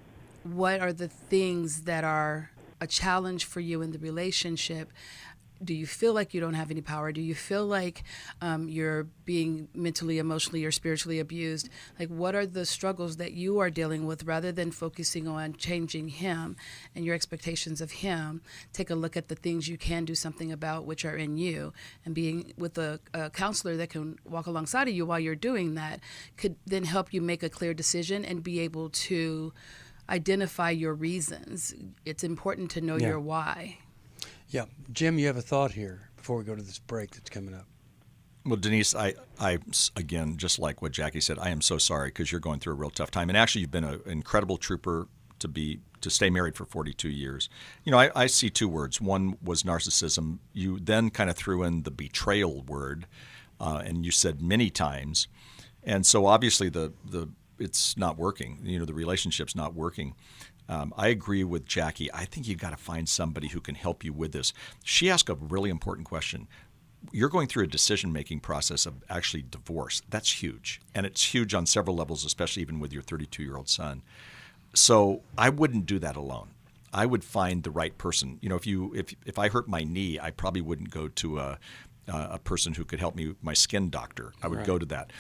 Speaker 3: what are the things that are a challenge for you in the relationship? Do you feel like you don't have any power? Do you feel like you're being mentally, emotionally, or spiritually abused? Like, what are the struggles that you are dealing with, rather than focusing on changing him and your expectations of him? Take a look at the things you can do something about, which are in you, and being with a counselor that can walk alongside of you while you're doing that could then help you make a clear decision and be able to identify your reasons. It's important to know your why.
Speaker 2: Yeah. Jim, you have a thought here before we go to this break that's coming up.
Speaker 4: Well, Denise, I again, just like what Jacqui said, I am so sorry because you're going through a real tough time. And actually, you've been an incredible trooper to stay married for 42 years. You know, I see two words. One was narcissism. You then kind of threw in the betrayal word, and you said many times. And so obviously it's not working. You know, the relationship's not working. I agree with Jacqui. I think you've got to find somebody who can help you with this. She asked a really important question. You're going through a decision-making process of actually divorce. That's huge. And it's huge on several levels, especially even with your 32-year-old son. So I wouldn't do that alone. I would find the right person. You know, if I hurt my knee, I probably wouldn't go to a person who could help me, my skin doctor. I would go to that.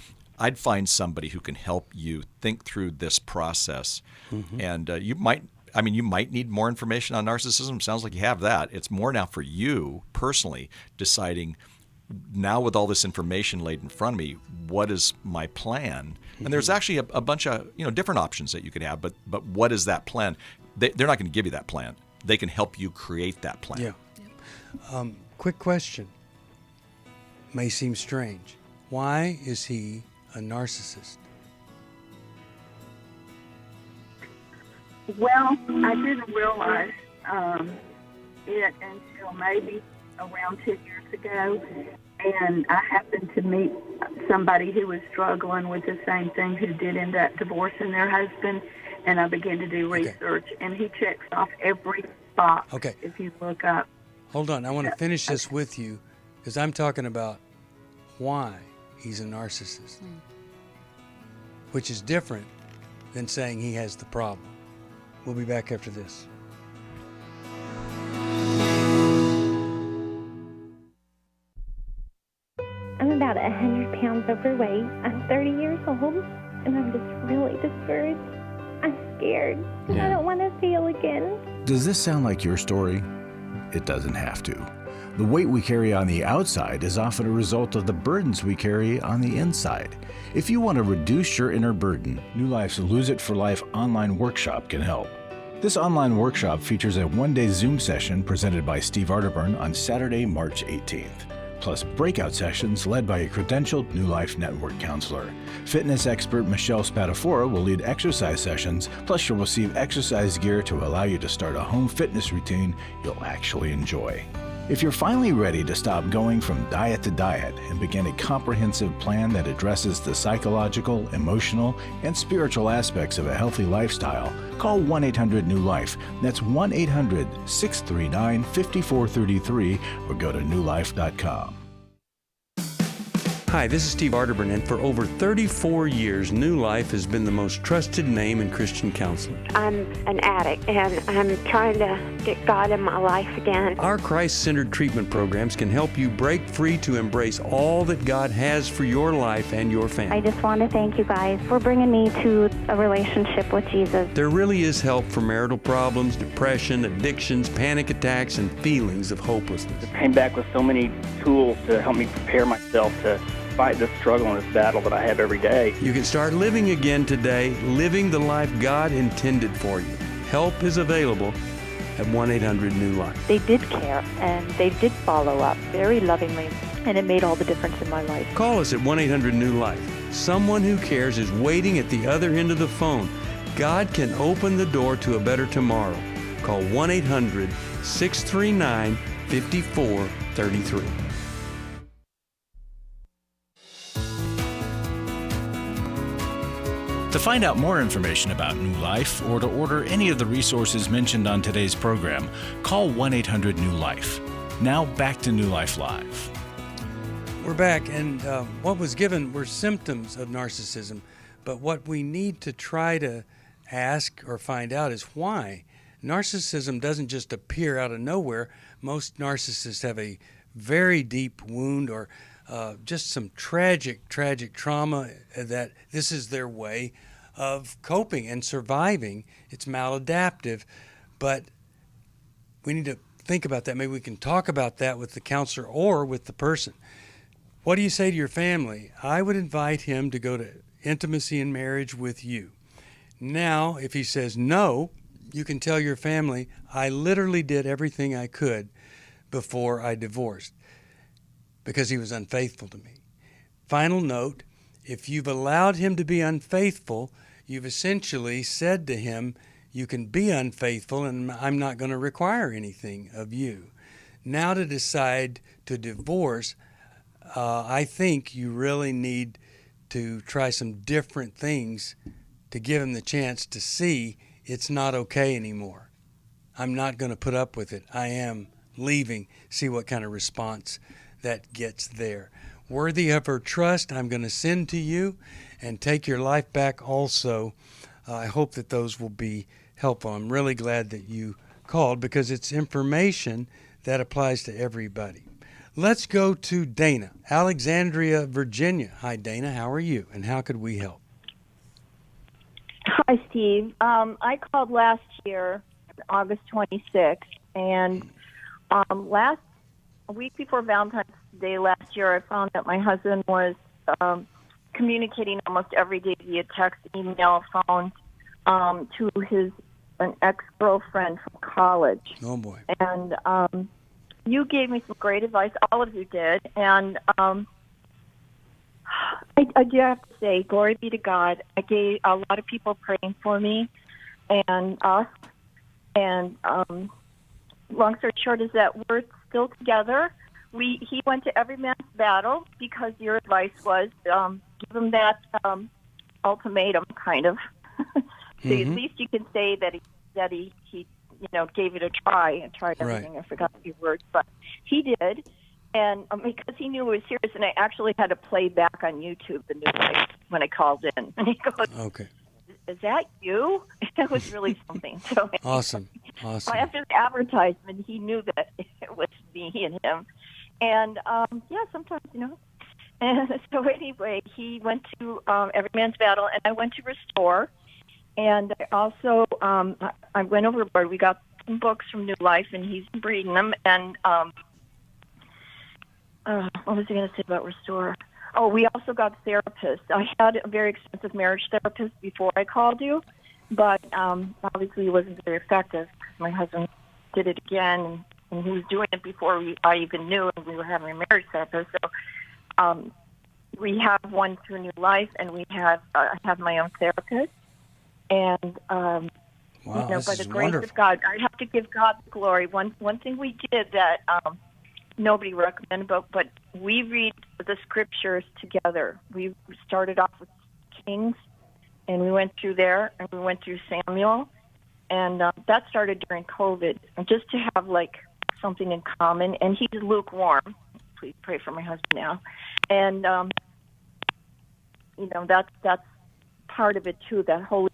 Speaker 4: I'd find somebody who can help you think through this process. And you might need more information on narcissism. Sounds like you have that. It's more now for you personally deciding, now with all this information laid in front of me, what is my plan? And there's actually a bunch of different options that you could have, but what is that plan? They're not going to give you that plan. They can help you create that plan.
Speaker 2: Yeah. Quick question. May seem strange. Why is he a narcissist?
Speaker 21: Well, I didn't realize it until maybe around 10 years ago, and I happened to meet somebody who was struggling with the same thing, who did end up divorcing their husband, and I began to do research, and he checks off every box.
Speaker 2: Okay.
Speaker 21: If you look up.
Speaker 2: Hold on. I want to finish this with you, because I'm talking about why he's a narcissist, which is different than saying he has the problem. We'll be back after this.
Speaker 5: I'm about 100 pounds overweight. I'm 30 years old, and I'm just really discouraged. I'm scared, and I don't want to fail again.
Speaker 1: Does this sound like your story? It doesn't have to. The weight we carry on the outside is often a result of the burdens we carry on the inside. If you want to reduce your inner burden, New Life's Lose It for Life online workshop can help. This online workshop features a one-day Zoom session presented by Steve Arterburn on Saturday, March 18th, plus breakout sessions led by a credentialed New Life Network counselor. Fitness expert Michelle Spadafora will lead exercise sessions, plus you'll receive exercise gear to allow you to start a home fitness routine you'll actually enjoy. If you're finally ready to stop going from diet to diet and begin a comprehensive plan that addresses the psychological, emotional, and spiritual aspects of a healthy lifestyle, call 1-800-NEW-LIFE. That's 1-800-639-5433 or go to newlife.com.
Speaker 7: Hi, this is Steve Arterburn, and for over 34 years, New Life has been the most trusted name in Christian counseling.
Speaker 16: I'm an addict, and I'm trying to get God in my life again.
Speaker 7: Our Christ-centered treatment programs can help you break free to embrace all that God has for your life and your family.
Speaker 5: I just want to thank you guys for bringing me to a relationship with Jesus.
Speaker 7: There really is help for marital problems, depression, addictions, panic attacks, and feelings of hopelessness.
Speaker 10: I came back with so many tools to help me prepare myself to
Speaker 6: fight this struggle and this battle that I have every day.
Speaker 2: You can start living again today, living the life God intended for you. Help is available at 1-800-NEW-LIFE.
Speaker 22: They did care, and they did follow up very lovingly, and it made all the difference in my life.
Speaker 2: Call us at 1-800-NEW-LIFE. Someone who cares is waiting at the other end of the phone. God can open the door to a better tomorrow. Call 1-800-639-5433.
Speaker 1: To find out more information about New Life or to order any of the resources mentioned on today's program, call 1-800-NEW-LIFE. Now back to New Life Live.
Speaker 2: We're back, and what was given were symptoms of narcissism, but what we need to try to ask or find out is why. Narcissism doesn't just appear out of nowhere. Most narcissists have a very deep wound or just some tragic trauma that this is their way of coping and surviving. It's maladaptive, but we need to think about that. Maybe we can talk about that with the counselor or with the person. What do you say to your family? I would invite him to go to intimacy and marriage with you. Now, if he says no, you can tell your family, I literally did everything I could before I divorced because he was unfaithful to me. Final note, if you've allowed him to be unfaithful, you've essentially said to him, you can be unfaithful and I'm not going to require anything of you. Now to decide to divorce, I think you really need to try some different things to give him the chance to see it's not okay anymore. I'm not going to put up with it. I am leaving. See what kind of response that gets there. Worthy of her trust, I'm going to send to you and take your life back also. I hope that those will be helpful. I'm really glad that you called because it's information that applies to everybody. Let's go to Dana, Alexandria, Virginia. Hi, Dana. How are you? And how could we help?
Speaker 23: Hi, Steve. I called last year, August 26th, and a week before Valentine's Day last year, I found that my husband was communicating almost every day via text, email, phone to an ex-girlfriend from college.
Speaker 2: Oh, boy.
Speaker 23: And you gave me some great advice. All of you did. And I do have to say, glory be to God. I gave a lot of people praying for me and us. And long story short is that we're still together. He went to every man's battle because your advice was give him that ultimatum, kind of. So at least you can say that he gave it a try and tried everything. Right. I forgot a few words, but he did. And because he knew it was serious, and I actually had to play back on YouTube the news when I called in. And he goes,
Speaker 2: "Okay,
Speaker 23: is that you?" It was really something. So
Speaker 2: awesome.
Speaker 23: After the advertisement, he knew that it was me and him. And sometimes, And so anyway, he went to Every Man's Battle, and I went to Restore. And I also I went overboard. We got some books from New Life, and he's reading them. And what was I going to say about Restore? Oh, we also got therapists. I had a very expensive marriage therapist before I called you, but obviously it wasn't very effective because my husband did it again, and he was doing it before I even knew, and we were having a marriage therapist. So we have one through New Life, and I have my own therapist. And
Speaker 2: wow,
Speaker 23: by the grace
Speaker 2: wonderful.
Speaker 23: of God, I have to give God the glory. One thing we did that nobody recommended, but we read the scriptures together. We started off with Kings, and we went through there, and we went through Samuel, and that started during COVID, and just to have something in common. And he's lukewarm. Please pray for my husband now. And that's part of it too. The Holy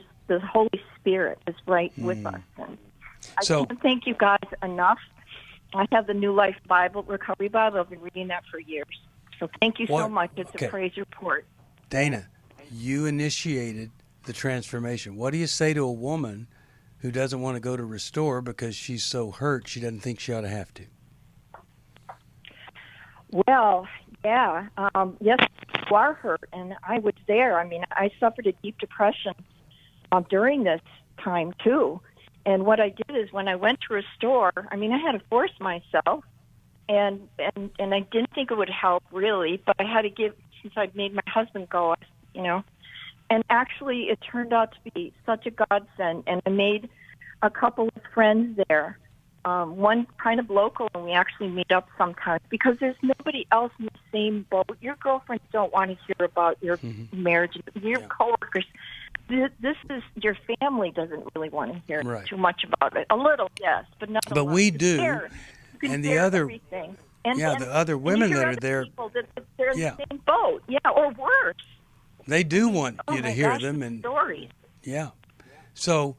Speaker 23: Spirit is right with us. And I can't thank you guys enough. I have the New Life Bible, Recovery Bible. I've been reading that for years. So thank you so much. It's a praise report.
Speaker 2: Dana, you initiated the transformation. What do you say to a woman who doesn't want to go to Restore because she's so hurt she doesn't think she ought to have to?
Speaker 23: Well, yeah. Yes, who are hurt, and I was there. I mean, I suffered a deep depression during this time too. And what I did is when I went to a store, I mean, I had to force myself, and I didn't think it would help really, but I had to give, since I'd made my husband go, you know. And actually, it turned out to be such a godsend, and I made a couple of friends there. One kind of local, and we actually meet up sometimes because there's nobody else in the same boat. Your girlfriends don't want to hear about your marriage. Your coworkers, this is your family doesn't really want to hear too much about it. A little, yes, but not.
Speaker 2: But we do, and the other,
Speaker 23: everything.
Speaker 2: the other women that are there,
Speaker 23: they're in the same boat, or worse.
Speaker 2: They do want you to hear them,
Speaker 23: the
Speaker 2: and
Speaker 23: stories.
Speaker 2: So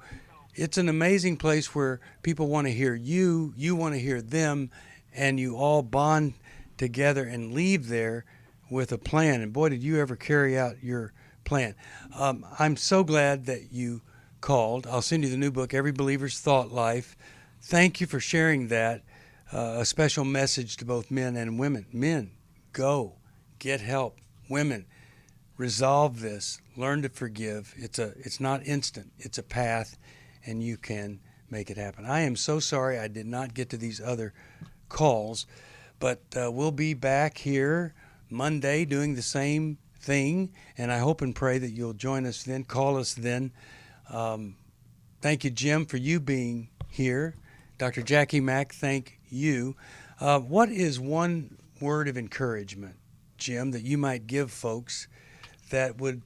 Speaker 2: it's an amazing place where people want to hear you, you want to hear them, and you all bond together and leave there with a plan. And boy, did you ever carry out your plan. I'm so glad that you called. I'll send you the new book, Every Believer's Thought Life. Thank you for sharing that. A special message to both men and women. Men, go, get help. Women, resolve this. Learn to forgive. It's not instant. It's a path, and you can make it happen. I am so sorry I did not get to these other calls, but we'll be back here Monday doing the same thing, and I hope and pray that you'll join us then. Call us then. Thank you, Jim, for you being here. Dr. Jacqui Mack, thank you. What is one word of encouragement, Jim, that you might give folks that would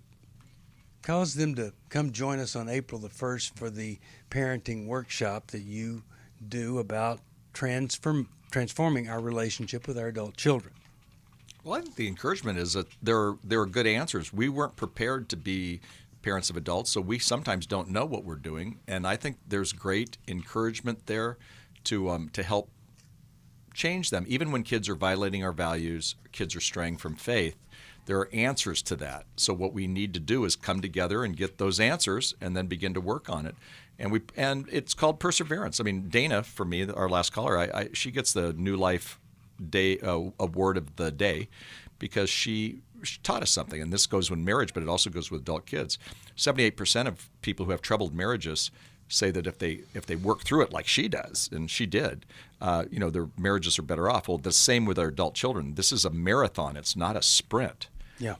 Speaker 2: cause them to come join us on April the 1st for the parenting workshop that you do about transforming our relationship with our adult children?
Speaker 4: Well, I think the encouragement is that there are good answers. We weren't prepared to be parents of adults, so we sometimes don't know what we're doing. And I think there's great encouragement there to help change them. Even when kids are violating our values, kids are straying from faith, there are answers to that. So what we need to do is come together and get those answers and then begin to work on it. And it's called perseverance. I mean, Dana, for me, our last caller, she gets the New Life Day award of the day because she taught us something. And this goes with marriage, but it also goes with adult kids. 78% of people who have troubled marriages say that if they work through it like she does, and she did, their marriages are better off. Well, the same with our adult children. This is a marathon. It's not a sprint. Yeah,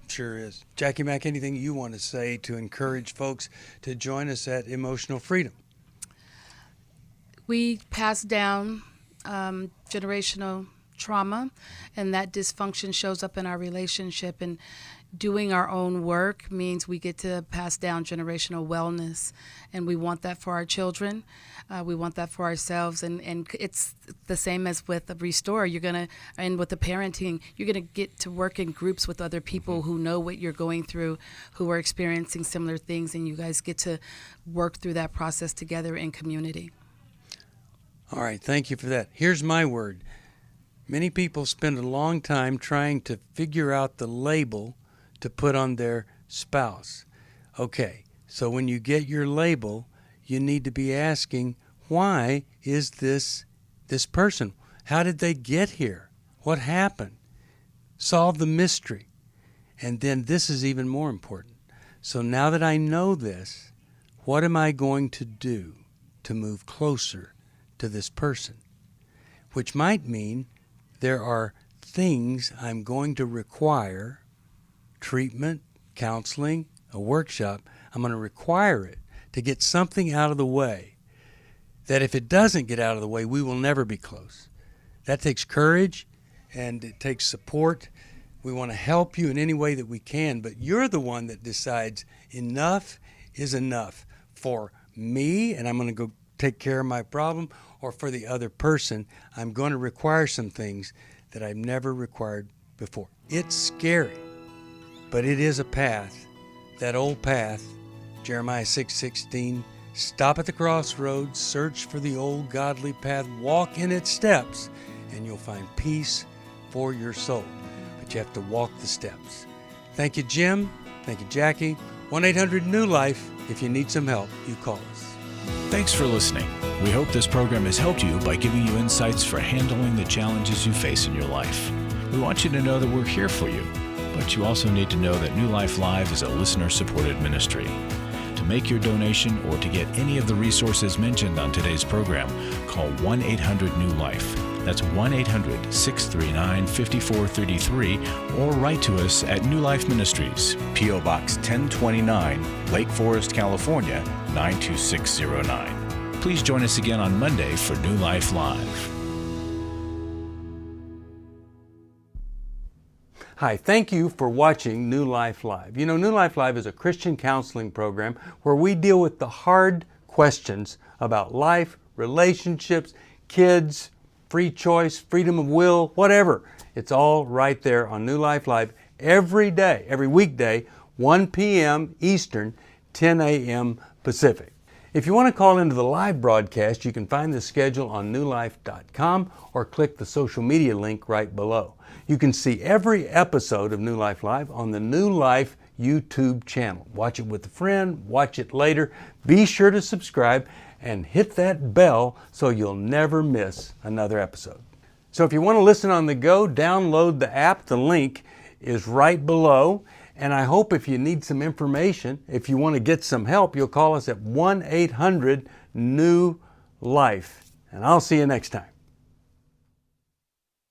Speaker 2: sure is. Jacqui Mack, anything you want to say to encourage folks to join us at Emotional Freedom?
Speaker 3: We pass down generational trauma, and that dysfunction shows up in our relationship. And doing our own work means we get to pass down generational wellness, and we want that for our children. We want that for ourselves, and it's the same as with the Restore. And with the parenting, you're gonna get to work in groups with other people who know what you're going through, who are experiencing similar things, and you guys get to work through that process together in community.
Speaker 2: All right, thank you for that. Here's my word. Many people spend a long time trying to figure out the label to put on their spouse. Okay, so when you get your label, you need to be asking, why is this person? How did they get here? What happened? Solve the mystery. And then this is even more important. So now that I know this, what am I going to do to move closer to this person? Which might mean there are things I'm going to require, treatment, counseling, a workshop. I'm going to require it to get something out of the way that if it doesn't get out of the way, we will never be close. That takes courage and it takes support. We want to help you in any way that we can, but you're the one that decides enough is enough for me, and I'm going to go take care of my problem, or for the other person, I'm going to require some things that I've never required before. It's scary, but it is a path, that old path, Jeremiah 6:16, stop at the crossroads, search for the old godly path, walk in its steps, and you'll find peace for your soul. But you have to walk the steps. Thank you, Jim. Thank you, Jacqui. 1-800-NEW-LIFE. If you need some help, you call us.
Speaker 1: Thanks for listening. We hope this program has helped you by giving you insights for handling the challenges you face in your life. We want you to know that we're here for you. but you also need to know that New Life Live is a listener-supported ministry. To make your donation or to get any of the resources mentioned on today's program, call 1-800-NEW-LIFE. That's 1-800-639-5433, or write to us at New Life Ministries, P.O. Box 1029, Lake Forest, California, 92609. Please join us again on Monday for New Life Live.
Speaker 2: Hi, thank you for watching New Life Live. You know, New Life Live is a Christian counseling program where we deal with the hard questions about life, relationships, kids, free choice, freedom of will, whatever. It's all right there on New Life Live every day, every weekday, 1 p.m. Eastern, 10 a.m. Pacific. If you want to call into the live broadcast, you can find the schedule on newlife.com or click the social media link right below. You can see every episode of New Life Live on the New Life YouTube channel. Watch it with a friend, watch it later. Be sure to subscribe and hit that bell so you'll never miss another episode. So if you want to listen on the go, download the app. The link is right below. And I hope if you need some information, if you want to get some help, you'll call us at 1-800-NEW-LIFE. And I'll see you next time.